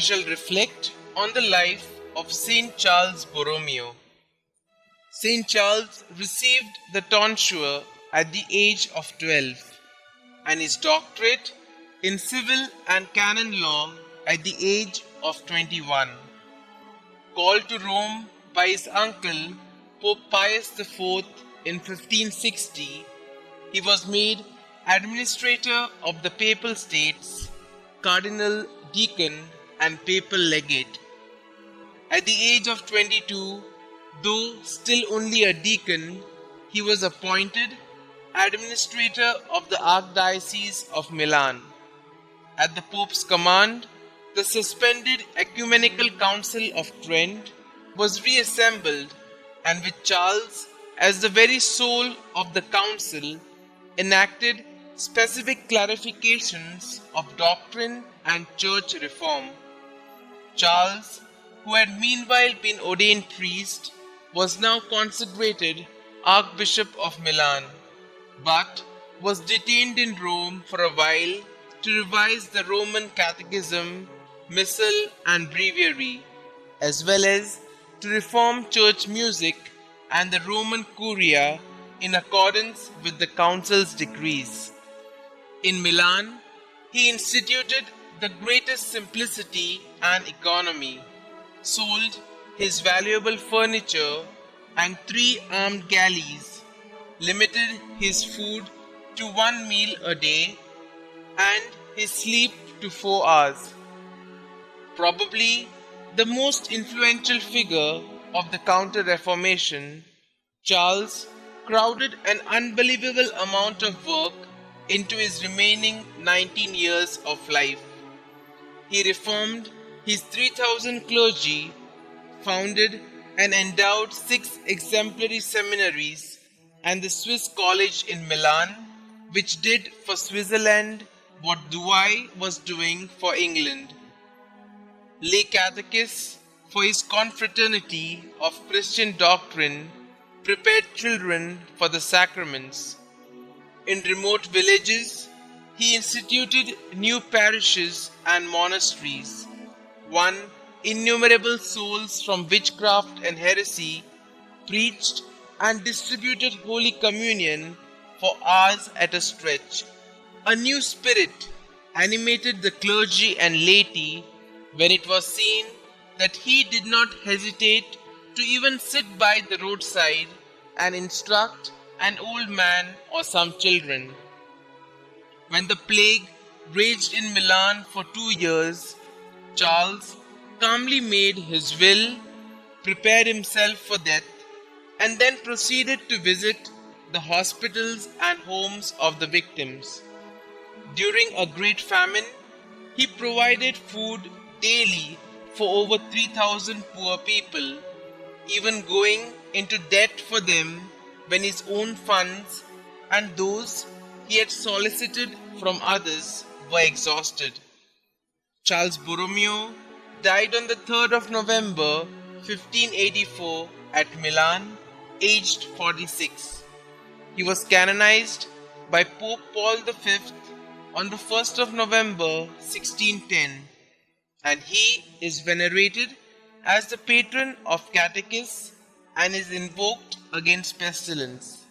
shall reflect on the life of St Charles Borromeo. St Charles received the tonsure at the age of 12 and his doctorate in civil and canon law at the age of 21. Called to Rome by his uncle Pope Pius IV in 1560, he was made administrator of the Papal States, Cardinal Deacon and Papal Legate. At the age of 22, though still only a deacon, he was appointed administrator of the Archdiocese of Milan. At the Pope's command, the suspended Ecumenical Council of Trent was reassembled, and with Charles as the very soul of the council, enacted specific clarifications of doctrine and church reform. Charles, who had meanwhile been ordained priest, was now consecrated Archbishop of Milan, but was detained in Rome for a while to revise the Roman Catechism, Missal and Breviary, as well as to reform church music and the Roman Curia in accordance with the council's decrees. In Milan, he instituted the greatest simplicity and economy, sold his valuable furniture and 3 armed galleys, limited his food to 1 meal a day, and his sleep to 4 hours. Probably the most influential figure of the Counter-Reformation, Charles crowded an unbelievable amount of work into his remaining 19 years of life. He reformed his 3,000 clergy, founded and endowed 6 exemplary seminaries and the Swiss College in Milan, which did for Switzerland what Douai was doing for England. Lay catechists for his confraternity of Christian doctrine prepared children for the sacraments. In remote villages, he instituted new parishes and monasteries, won innumerable souls from witchcraft and heresy, preached and distributed Holy Communion for hours at a stretch. A new spirit animated the clergy and laity when it was seen that he did not hesitate to even sit by the roadside and instruct an old man or some children. When the plague raged in Milan for 2 years, Charles calmly made his will, prepared himself for death, and then proceeded to visit the hospitals and homes of the victims. During a great famine, he provided food daily for over 3,000 poor people, even going into debt for them when his own funds and those he had solicited from others were exhausted. Charles Borromeo died on the 3rd of November 1584 at Milan, aged 46. He was canonized by Pope Paul V on the 1st of November 1610, and he is venerated as the patron of catechists and is invoked against pestilence.